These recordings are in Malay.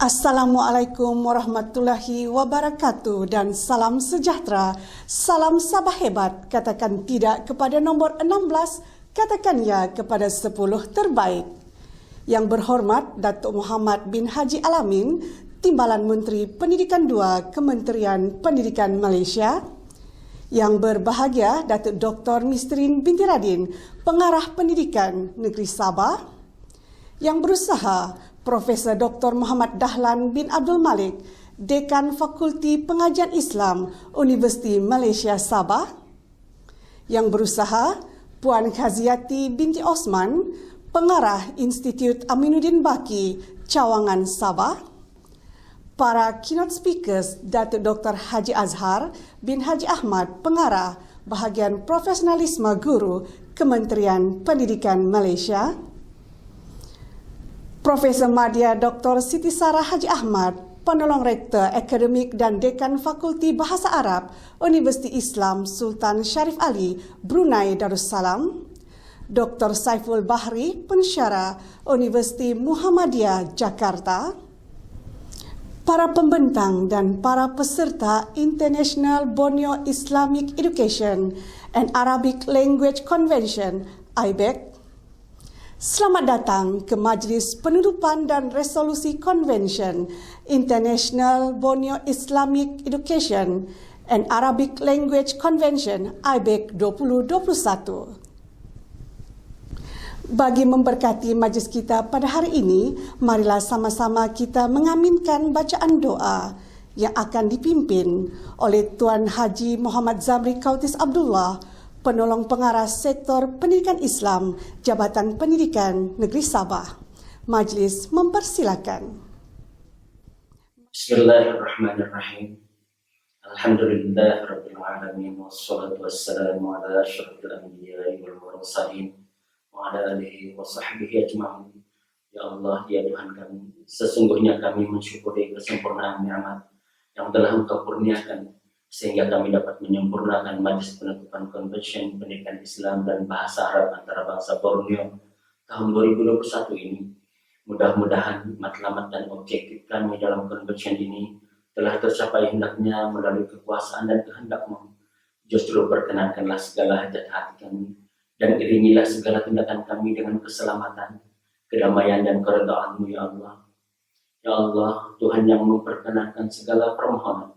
Assalamualaikum warahmatullahi wabarakatuh dan salam sejahtera. Salam Sabah hebat, katakan tidak kepada nombor 16, katakan ya kepada 10 terbaik. Yang berhormat Datuk Muhammad bin Haji Alamin, Timbalan Menteri Pendidikan II Kementerian Pendidikan Malaysia. Yang berbahagia Datuk Dr. Mistrin binti Radin, Pengarah Pendidikan Negeri Sabah. Yang berusaha Profesor Dr. Muhammad Dahlan bin Abdul Malik, Dekan Fakulti Pengajian Islam Universiti Malaysia Sabah. Yang berusaha Puan Khaziati binti Osman, Pengarah Institut Aminuddin Baki, Cawangan Sabah. Para keynote speakers Datuk Dr. Haji Azhar bin Haji Ahmad, Pengarah Bahagian Profesionalisme Guru Kementerian Pendidikan Malaysia. Profesor Madya Dr. Siti Sarah Haji Ahmad, Penolong Rektor Akademik dan Dekan Fakulti Bahasa Arab Universiti Islam Sultan Sharif Ali, Brunei Darussalam. Dr. Saiful Bahri, Pensyarah Universiti Muhammadiyah Jakarta. Para pembentang dan para peserta International Borneo Islamic Education and Arabic Language Convention, IBEC. Selamat datang ke Majlis Penutupan dan Resolusi Convention International Borneo Islamic Education and Arabic Language Convention IBEC 2021. Bagi memberkati majlis kita pada hari ini, marilah sama-sama kita mengaminkan bacaan doa yang akan dipimpin oleh Tuan Haji Muhammad Zamri Kautis Abdullah, Penolong Pengarah Sektor Pendidikan Islam, Jabatan Pendidikan Negeri Sabah. Majlis mempersilakan. Bismillahirrahmanirrahim. Alhamdulillahirabbil alamin wassalatu wassalamu ala asyrafil anbiya'i wal mursalin wa ala alihi wa sahbihi ajma'in. Ya Allah, ya Tuhan kami, sesungguhnya kami mensyukuri kesempurnaan nikmat yang telah Engkau kurniakan sehingga kami dapat menyempurnakan Majlis Penutupan Convention Pendidikan Islam dan Bahasa Arab Antarabangsa Borneo tahun 2021 ini. Mudah-mudahan matlamat dan objektif kami dalam convention ini telah tercapai hendaknya melalui kekuasaan dan kehendak-Mu. Justru perkenankanlah segala hajat hati kami dan iringilah segala tindakan kami dengan keselamatan, kedamaian dan keredaan-Mu ya Allah. Ya Allah, Tuhan yang memperkenankan segala permohonan,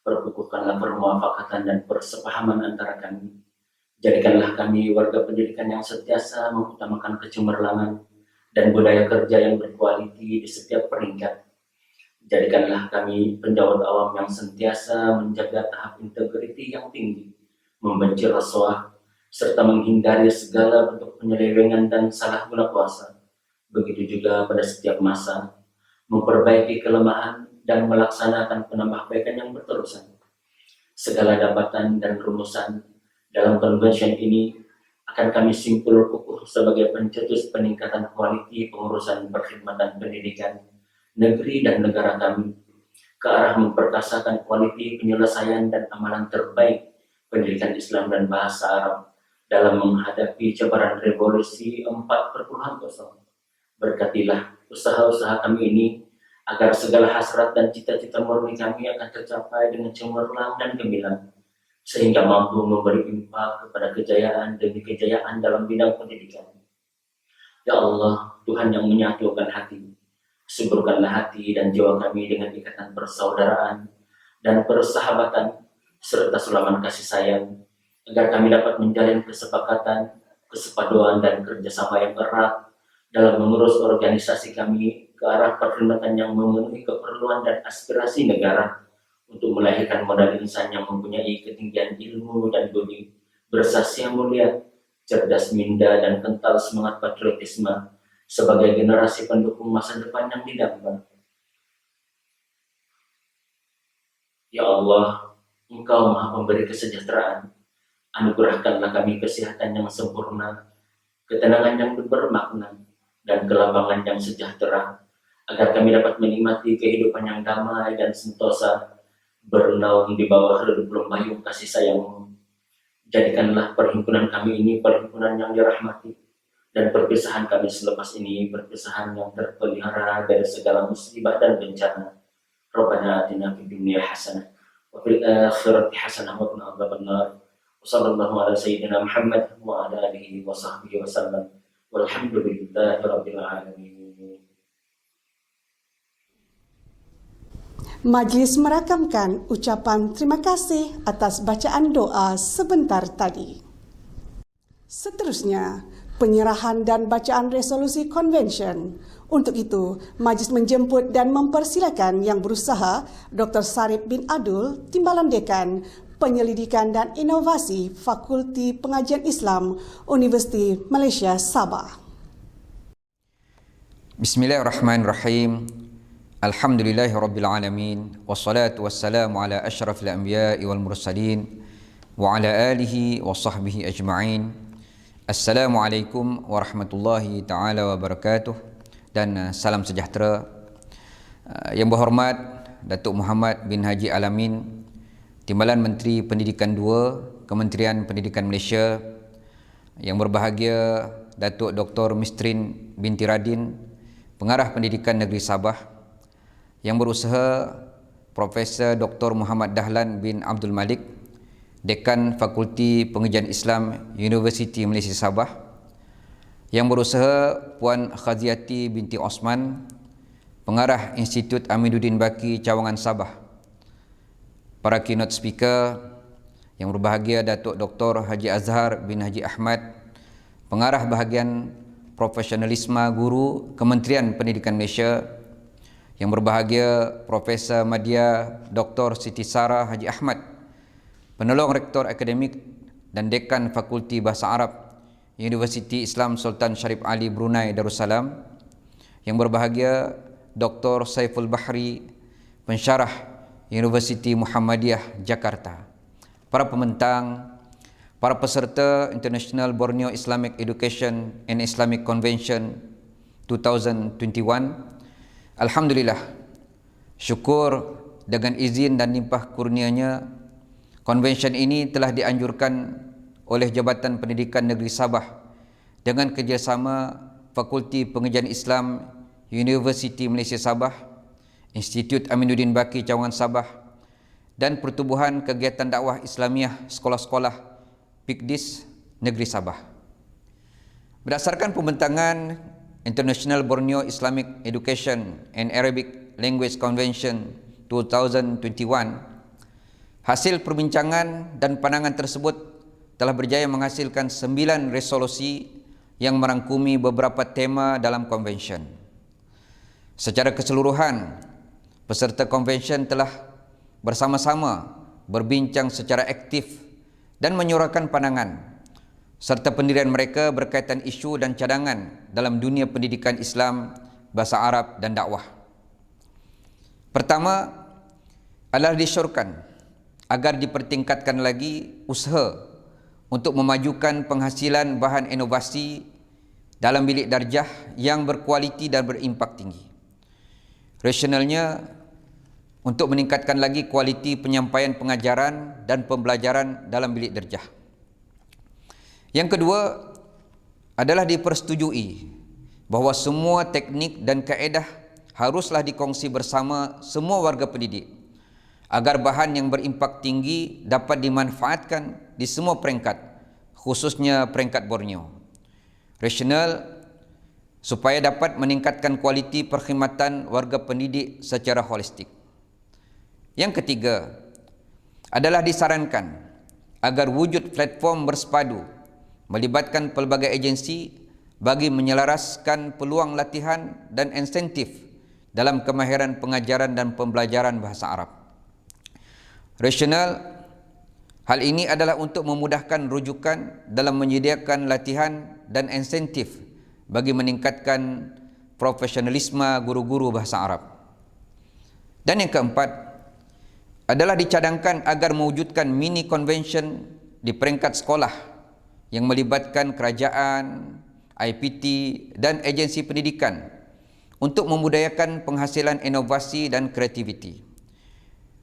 perkukuhkanlah permuafakatan dan persepahaman antara kami. Jadikanlah kami warga pendidikan yang sentiasa mengutamakan kecemerlangan dan budaya kerja yang berkualiti di setiap peringkat. Jadikanlah kami penjawat awam yang sentiasa menjaga tahap integriti yang tinggi, membenci rasuah, serta menghindari segala bentuk penyelewengan dan salah guna kuasa. Begitu juga pada setiap masa, memperbaiki kelemahan dan melaksanakan penambahbaikan yang berterusan. Segala dapatan dan rumusan dalam convention ini akan kami simpul kukuh sebagai pencetus peningkatan kualiti pengurusan perkhidmatan pendidikan negeri dan negara kami ke arah memperkasakan kualiti penyelesaian dan amalan terbaik pendidikan Islam dan bahasa Arab dalam menghadapi cabaran revolusi 4.0. Berkatilah usaha-usaha kami ini agar segala hasrat dan cita-cita murni kami akan tercapai dengan cemerlang dan gemilang, sehingga mampu memberi impak kepada kejayaan demi kejayaan dalam bidang pendidikan. Ya Allah, Tuhan yang menyatukan hati, suburkanlah hati dan jiwa kami dengan ikatan persaudaraan dan persahabatan serta sulaman kasih sayang, agar kami dapat menjalin kesepakatan, kesepaduan dan kerjasama yang erat dalam mengurus organisasi kami ke arah perkhidmatan yang memenuhi keperluan dan aspirasi negara untuk melahirkan modal insan yang mempunyai ketinggian ilmu dan budi, bersasya mulia, cerdas minda dan kental semangat patriotisme sebagai generasi pendukung masa depan yang didambakan. Ya Allah, Engkau Maha Pemberi kesejahteraan, anugerahkanlah kami kesehatan yang sempurna, ketenangan yang bermakna, dan kelapangan yang sejahtera, agar kami dapat menikmati kehidupan yang damai dan sentosa, bernaung di bawah relung payung kasih sayang-Mu. Jadikanlah perhimpunan kami ini perhimpunan yang dirahmati, dan perpisahan kami selepas ini perpisahan yang terpelihara dari segala musibah dan bencana. Rabbana atina fid dunya hasanah wa fil akhirati hasanah wa qina adzabannar. Wassallallahu ala sayyidina Muhammad wa ala alihi wa sahbihi wasallam. Walhamdulillahi rabbil alamin. Majlis merakamkan ucapan terima kasih atas bacaan doa sebentar tadi. Seterusnya, penyerahan dan bacaan resolusi convention. Untuk itu, majlis menjemput dan mempersilakan yang berusaha Dr. Sarip bin Abdul, Timbalan Dekan Penyelidikan dan Inovasi Fakulti Pengajian Islam Universiti Malaysia Sabah. Bismillahirrahmanirrahim. Alhamdulillahirrabbilalamin. Wassalatu wassalamu ala ashrafil anbiya'i wal mursalin wa ala alihi wa sahbihi ajma'in. Assalamualaikum warahmatullahi ta'ala wabarakatuh. Dan salam sejahtera. Yang berhormat Datuk Muhammad bin Haji Alamin, Timbalan Menteri Pendidikan II, Kementerian Pendidikan Malaysia. Yang berbahagia Datuk Dr. Mistrin binti Radin, Pengarah Pendidikan Negeri Sabah. Yang berusaha Profesor Dr. Muhammad Dahlan bin Abdul Malik, Dekan Fakulti Pengajian Islam Universiti Malaysia Sabah. Yang berusaha Puan Khaziati binti Osman, Pengarah Institut Amiduddin Baki Cawangan Sabah. Para keynote speaker yang berbahagia Datuk Dr. Haji Azhar bin Haji Ahmad, Pengarah Bahagian Profesionalisme Guru Kementerian Pendidikan Malaysia. Yang berbahagia Profesor Madya Dr. Siti Sarah Haji Ahmad, Penolong Rektor Akademik dan Dekan Fakulti Bahasa Arab Universiti Islam Sultan Syarif Ali Brunei Darussalam. Yang berbahagia Dr. Saiful Bahri, Pensyarah Universiti Muhammadiyah Jakarta. Para pementang, para peserta International Borneo Islamic Education and Islamic Convention 2021. Alhamdulillah, syukur dengan izin dan limpah kurnianya, konvensyen ini telah dianjurkan oleh Jabatan Pendidikan Negeri Sabah dengan kerjasama Fakulti Pengajian Islam Universiti Malaysia Sabah, Institut Aminuddin Baki Cawangan Sabah, dan Pertubuhan Kegiatan Dakwah Islamiah Sekolah-Sekolah PIKDIS Negeri Sabah. Berdasarkan pembentangan International Borneo Islamic Education and Arabic Language Convention 2021, hasil perbincangan dan pandangan tersebut telah berjaya menghasilkan 9 resolusi yang merangkumi beberapa tema dalam convention. Secara keseluruhan, peserta convention telah bersama-sama berbincang secara aktif dan menyuarakan pandangan serta pendirian mereka berkaitan isu dan cadangan dalam dunia pendidikan Islam, bahasa Arab dan dakwah. Pertama adalah disyorkan agar dipertingkatkan lagi usaha untuk memajukan penghasilan bahan inovasi dalam bilik darjah yang berkualiti dan berimpak tinggi. Rasionalnya untuk meningkatkan lagi kualiti penyampaian pengajaran dan pembelajaran dalam bilik darjah. Yang kedua adalah dipersetujui bahawa semua teknik dan kaedah haruslah dikongsi bersama semua warga pendidik agar bahan yang berimpak tinggi dapat dimanfaatkan di semua peringkat, khususnya peringkat Borneo. Rasional supaya dapat meningkatkan kualiti perkhidmatan warga pendidik secara holistik. Yang ketiga adalah disarankan agar wujud platform bersepadu melibatkan pelbagai agensi bagi menyelaraskan peluang latihan dan insentif dalam kemahiran pengajaran dan pembelajaran bahasa Arab. Rasional, hal ini adalah untuk memudahkan rujukan dalam menyediakan latihan dan insentif bagi meningkatkan profesionalisme guru-guru bahasa Arab. Dan yang keempat adalah dicadangkan agar mewujudkan mini convention di peringkat sekolah yang melibatkan kerajaan, IPT dan agensi pendidikan untuk memudayakan penghasilan inovasi dan kreativiti.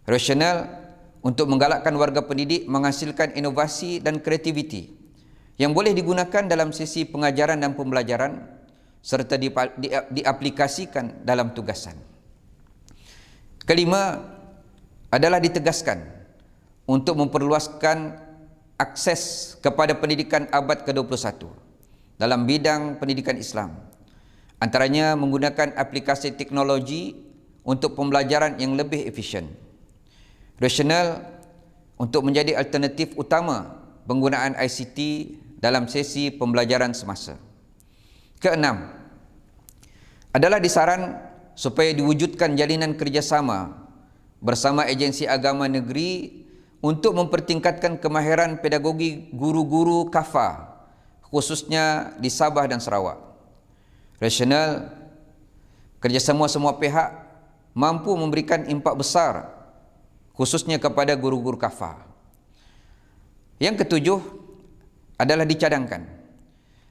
Rasional untuk menggalakkan warga pendidik menghasilkan inovasi dan kreativiti yang boleh digunakan dalam sesi pengajaran dan pembelajaran serta diaplikasikan dalam tugasan. Kelima adalah ditegaskan untuk memperluaskan akses kepada pendidikan abad ke-21 dalam bidang pendidikan Islam, antaranya menggunakan aplikasi teknologi untuk pembelajaran yang lebih efisien. Rasional untuk menjadi alternatif utama penggunaan ICT dalam sesi pembelajaran semasa. Keenam adalah disaran supaya diwujudkan jalinan kerjasama bersama agensi agama negeri untuk mempertingkatkan kemahiran pedagogi guru-guru kafa, khususnya di Sabah dan Sarawak. Rasional, kerjasama semua pihak mampu memberikan impak besar, khususnya kepada guru-guru kafa. Yang ketujuh adalah dicadangkan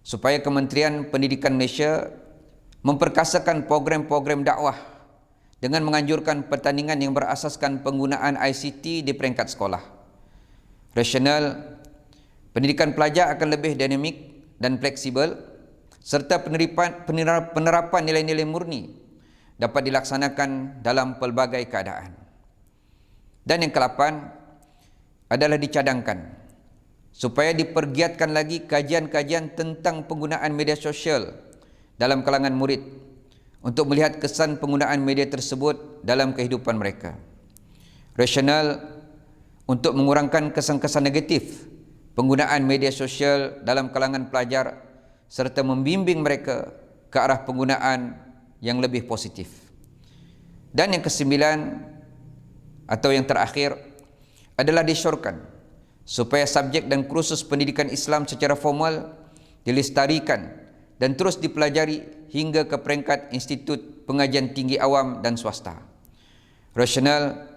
supaya Kementerian Pendidikan Malaysia memperkasakan program-program dakwah dengan menganjurkan pertandingan yang berasaskan penggunaan ICT di peringkat sekolah. Rasional, pendidikan pelajar akan lebih dinamik dan fleksibel serta penerapan nilai-nilai murni dapat dilaksanakan dalam pelbagai keadaan. Dan yang ke-8 adalah dicadangkan supaya dipergiatkan lagi kajian-kajian tentang penggunaan media sosial dalam kalangan murid untuk melihat kesan penggunaan media tersebut dalam kehidupan mereka. Rasional untuk mengurangkan kesan-kesan negatif penggunaan media sosial dalam kalangan pelajar serta membimbing mereka ke arah penggunaan yang lebih positif. Dan yang ke-9 atau yang terakhir adalah disyorkan supaya subjek dan kursus pendidikan Islam secara formal dilestarikan dan terus dipelajari hingga ke peringkat Institut Pengajian Tinggi Awam dan Swasta. Rasional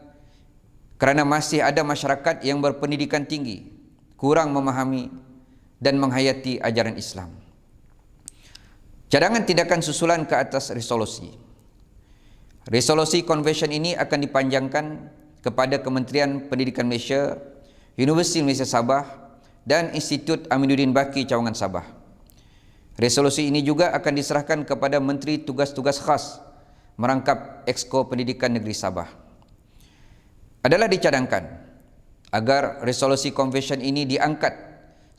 kerana masih ada masyarakat yang berpendidikan tinggi kurang memahami dan menghayati ajaran Islam. Cadangan tindakan susulan ke atas resolusi. Resolusi convention ini akan dipanjangkan kepada Kementerian Pendidikan Malaysia, Universiti Malaysia Sabah dan Institut Aminuddin Baki Cawangan Sabah. Resolusi ini juga akan diserahkan kepada Menteri Tugas-Tugas Khas merangkap Exco Pendidikan Negeri Sabah. Adalah dicadangkan agar resolusi convention ini diangkat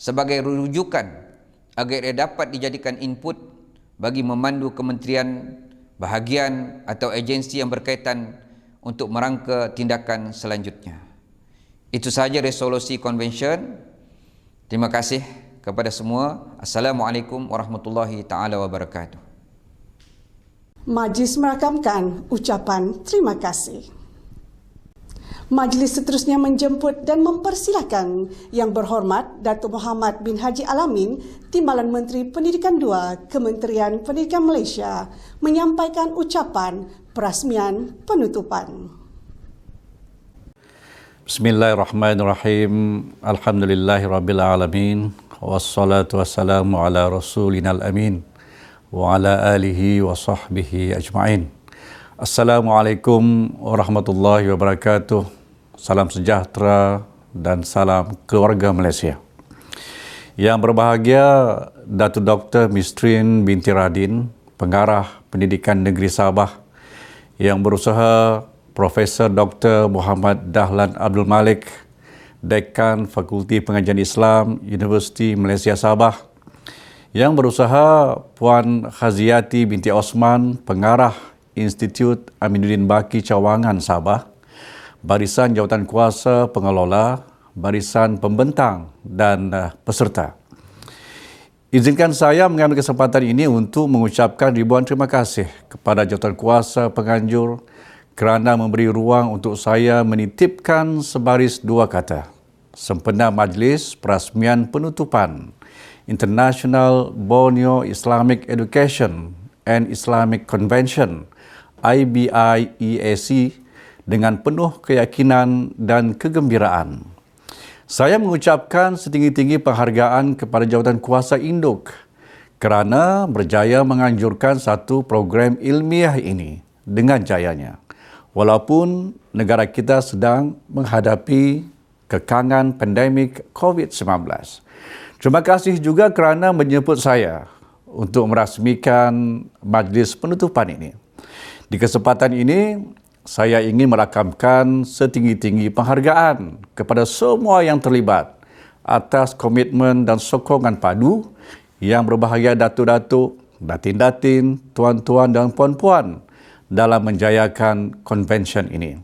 sebagai rujukan agar ia dapat dijadikan input bagi memandu kementerian, bahagian atau agensi yang berkaitan untuk merangka tindakan selanjutnya. Itu sahaja resolusi konvensyen. Terima kasih kepada semua. Assalamualaikum warahmatullahi taala wabarakatuh. Majlis merakamkan ucapan terima kasih. Majlis seterusnya menjemput dan mempersilakan Yang Berhormat Datuk Muhammad bin Haji Alamin, Timbalan Menteri Pendidikan II, Kementerian Pendidikan Malaysia, menyampaikan ucapan perasmian penutupan. Bismillahirrahmanirrahim. Alhamdulillahirrabbilalamin. Wassalatu wassalamu ala rasulinal amin. Wa ala alihi wa sahbihi ajma'in. Assalamualaikum warahmatullahi wabarakatuh. Salam sejahtera dan salam keluarga Malaysia. Yang berbahagia Datuk Dr. Mistrin binti Radin, Pengarah Pendidikan Negeri Sabah, yang berusaha Profesor Dr. Muhammad Dahlan Abdul Malik, Dekan Fakulti Pengajian Islam Universiti Malaysia Sabah, yang berusaha Puan Khaziati binti Osman, Pengarah Institut Aminuddin Baki Cawangan Sabah, barisan jawatan kuasa pengelola, barisan pembentang dan peserta. Izinkan saya mengambil kesempatan ini untuk mengucapkan ribuan terima kasih kepada jawatan kuasa penganjur kerana memberi ruang untuk saya menitipkan sebaris dua kata sempena majlis perasmian penutupan International Borneo Islamic Education and Islamic Convention IBIEAC dengan penuh keyakinan dan kegembiraan. Saya mengucapkan setinggi-tinggi penghargaan kepada jawatan kuasa induk kerana berjaya menganjurkan satu program ilmiah ini dengan jayanya. Walaupun negara kita sedang menghadapi kekangan pandemik COVID-19. Terima kasih juga kerana menjemput saya untuk merasmikan majlis penutupan ini. Di kesempatan ini, saya ingin merakamkan setinggi-tinggi penghargaan kepada semua yang terlibat atas komitmen dan sokongan padu yang berbahagia datuk-datuk, datin-datin, tuan-tuan dan puan-puan dalam menjayakan konvensyen ini.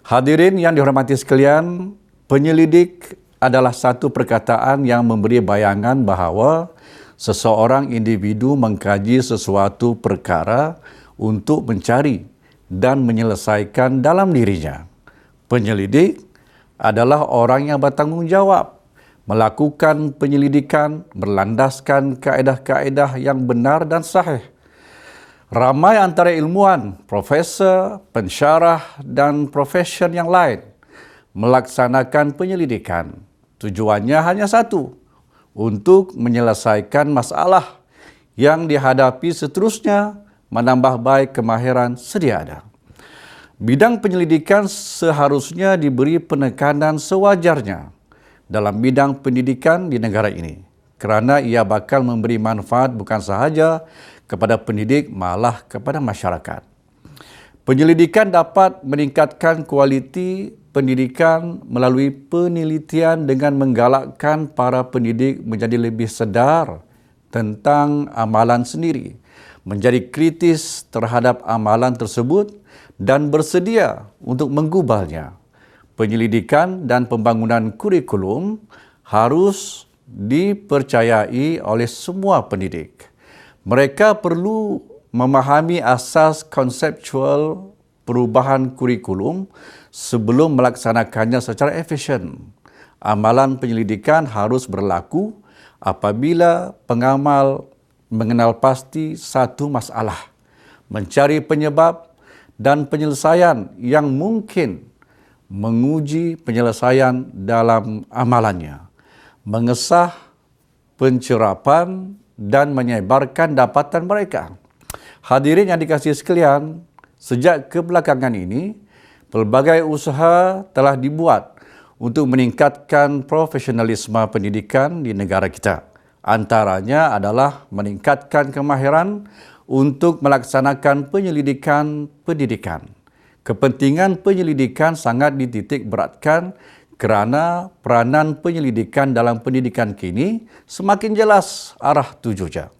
Hadirin yang dihormati sekalian, penyelidik adalah satu perkataan yang memberi bayangan bahawa seseorang individu mengkaji sesuatu perkara untuk mencari dan menyelesaikan dalam dirinya. Penyelidik adalah orang yang bertanggungjawab melakukan penyelidikan berlandaskan kaedah-kaedah yang benar dan sahih. Ramai antara ilmuwan, profesor, pensyarah dan profesion yang lain melaksanakan penyelidikan. Tujuannya hanya satu, untuk menyelesaikan masalah yang dihadapi seterusnya, menambah baik kemahiran sedia ada. Bidang penyelidikan seharusnya diberi penekanan sewajarnya dalam bidang pendidikan di negara ini kerana ia bakal memberi manfaat bukan sahaja kepada pendidik malah kepada masyarakat. Penyelidikan dapat meningkatkan kualiti pendidikan melalui penelitian dengan menggalakkan para pendidik menjadi lebih sedar tentang amalan sendiri, menjadi kritis terhadap amalan tersebut dan bersedia untuk menggubahnya. Penyelidikan dan pembangunan kurikulum harus dipercayai oleh semua pendidik. Mereka perlu memahami asas konseptual perubahan kurikulum sebelum melaksanakannya secara efisien. Amalan penyelidikan harus berlaku apabila pengamal mengenal pasti satu masalah, mencari penyebab dan penyelesaian yang mungkin, menguji penyelesaian dalam amalannya, mengesah pencerapan dan menyebarkan dapatan mereka. Hadirin yang dikasihi sekalian, sejak kebelakangan ini, pelbagai usaha telah dibuat untuk meningkatkan profesionalisme pendidikan di negara kita. Antaranya adalah meningkatkan kemahiran untuk melaksanakan penyelidikan pendidikan. Kepentingan penyelidikan sangat dititik beratkan kerana peranan penyelidikan dalam pendidikan kini semakin jelas arah tujunya.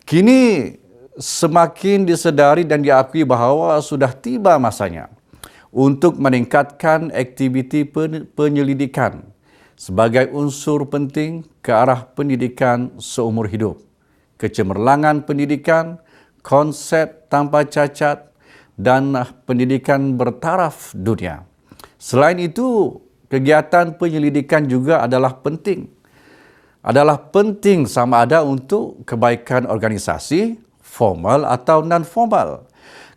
Kini semakin disedari dan diakui bahawa sudah tiba masanya untuk meningkatkan aktiviti penyelidikan sebagai unsur penting ke arah pendidikan seumur hidup. Kecemerlangan pendidikan, konsep tanpa cacat dan pendidikan bertaraf dunia. Selain itu, kegiatan penyelidikan juga adalah penting sama ada untuk kebaikan organisasi, formal atau non-formal.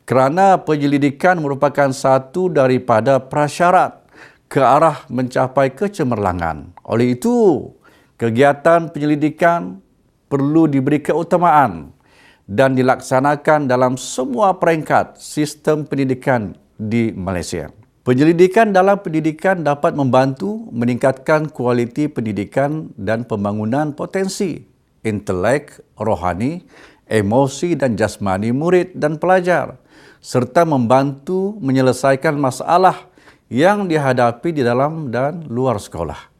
Kerana penyelidikan merupakan satu daripada prasyarat ke arah mencapai kecemerlangan. Oleh itu, kegiatan penyelidikan perlu diberi keutamaan dan dilaksanakan dalam semua peringkat sistem pendidikan di Malaysia. Penyelidikan dalam pendidikan dapat membantu meningkatkan kualiti pendidikan dan pembangunan potensi, intelek, rohani, emosi dan jasmani murid dan pelajar, serta membantu menyelesaikan masalah yang dihadapi di dalam dan luar sekolah.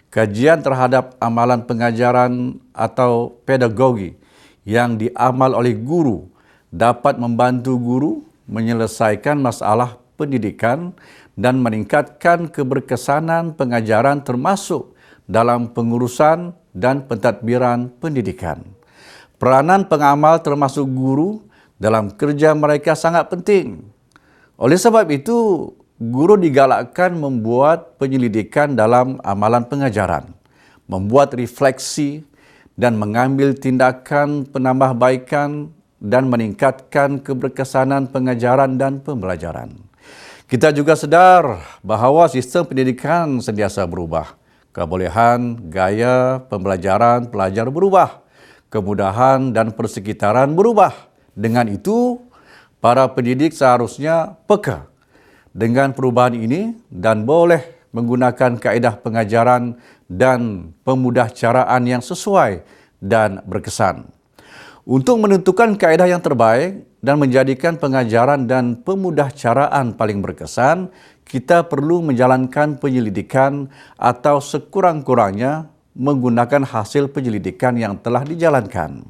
Kajian terhadap amalan pengajaran atau pedagogi yang diamal oleh guru dapat membantu guru menyelesaikan masalah pendidikan dan meningkatkan keberkesanan pengajaran termasuk dalam pengurusan dan pentadbiran pendidikan. Peranan pengamal termasuk guru dalam kerja mereka sangat penting. Oleh sebab itu, guru digalakkan membuat penyelidikan dalam amalan pengajaran, membuat refleksi dan mengambil tindakan penambahbaikan dan meningkatkan keberkesanan pengajaran dan pembelajaran. Kita juga sedar bahawa sistem pendidikan sentiasa berubah. Kebolehan, gaya pembelajaran pelajar berubah. Kemudahan dan persekitaran berubah. Dengan itu, para pendidik seharusnya peka dengan perubahan ini dan boleh menggunakan kaedah pengajaran dan pemudahcaraan yang sesuai dan berkesan. Untuk menentukan kaedah yang terbaik dan menjadikan pengajaran dan pemudahcaraan paling berkesan, kita perlu menjalankan penyelidikan atau sekurang-kurangnya menggunakan hasil penyelidikan yang telah dijalankan.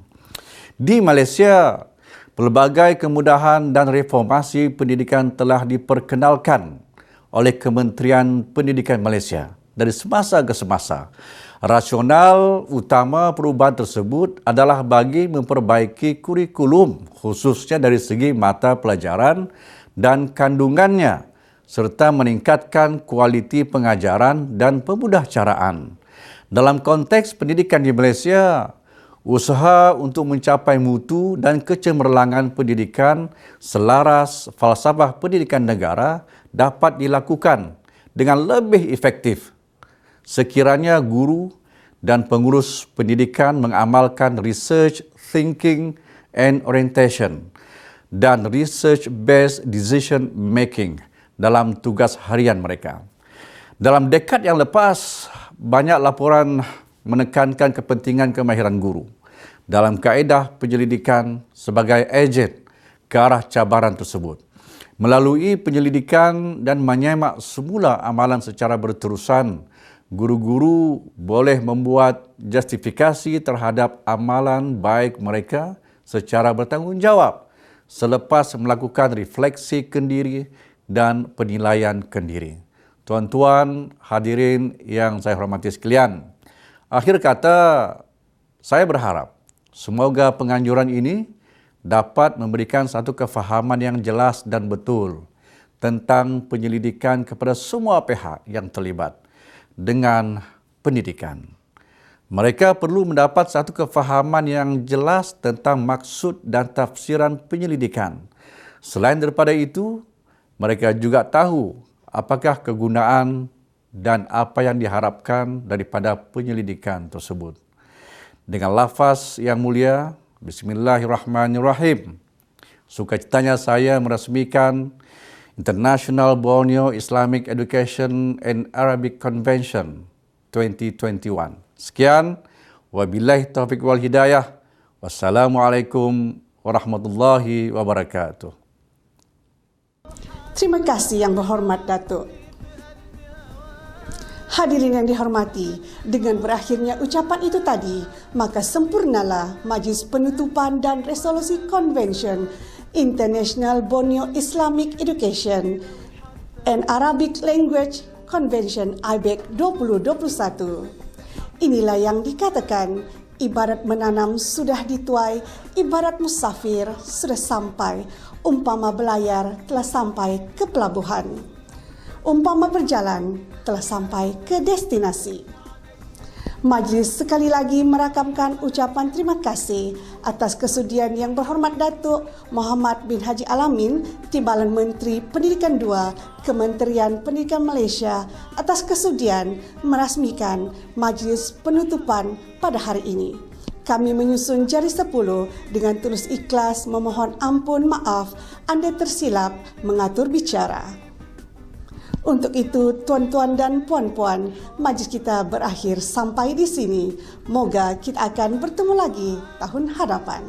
Di Malaysia, pelbagai kemudahan dan reformasi pendidikan telah diperkenalkan oleh Kementerian Pendidikan Malaysia dari semasa ke semasa. Rasional utama perubahan tersebut adalah bagi memperbaiki kurikulum khususnya dari segi mata pelajaran dan kandungannya serta meningkatkan kualiti pengajaran dan pemudahcaraan. Dalam konteks pendidikan di Malaysia, usaha untuk mencapai mutu dan kecemerlangan pendidikan selaras falsafah pendidikan negara dapat dilakukan dengan lebih efektif sekiranya guru dan pengurus pendidikan mengamalkan research, thinking and orientation dan research-based decision making dalam tugas harian mereka. Dalam dekad yang lepas, banyak laporan menekankan kepentingan kemahiran guru dalam kaedah penyelidikan sebagai ejen ke arah cabaran tersebut. Melalui penyelidikan dan menyemak semula amalan secara berterusan, guru-guru boleh membuat justifikasi terhadap amalan baik mereka secara bertanggungjawab selepas melakukan refleksi kendiri dan penilaian kendiri. Tuan-tuan, hadirin yang saya hormati sekalian, akhir kata saya berharap semoga penganjuran ini dapat memberikan satu kefahaman yang jelas dan betul tentang penyelidikan kepada semua pihak yang terlibat dengan pendidikan. Mereka perlu mendapat satu kefahaman yang jelas tentang maksud dan tafsiran penyelidikan. Selain daripada itu, mereka juga tahu apakah kegunaan dan apa yang diharapkan daripada penyelidikan tersebut. Dengan lafaz yang mulia, Bismillahirrahmanirrahim. Sukacitanya saya merasmikan International Borneo Islamic Education and Arabic Convention 2021. Sekian, wabillahi taufiq wal hidayah. Wassalamualaikum warahmatullahi wabarakatuh. Terima kasih Yang Berhormat Datuk. Hadirin yang dihormati, dengan berakhirnya ucapan itu tadi, maka sempurnalah Majlis Penutupan dan Resolusi Convention International Borneo Islamic Education and Arabic Language Convention IBEC 2021. Inilah yang dikatakan, ibarat menanam sudah dituai, ibarat musafir sudah sampai, umpama belayar telah sampai ke pelabuhan. Umpama berjalan telah sampai ke destinasi. Majlis sekali lagi merakamkan ucapan terima kasih atas kesudian Yang Berhormat Datuk Muhammad bin Haji Alamin, Timbalan Menteri Pendidikan II, Kementerian Pendidikan Malaysia atas kesudian merasmikan majlis penutupan pada hari ini. Kami menyusun jari 10 dengan tulus ikhlas memohon ampun maaf anda tersilap mengatur bicara. Untuk itu, tuan-tuan dan puan-puan, majlis kita berakhir sampai di sini. Moga kita akan bertemu lagi tahun hadapan.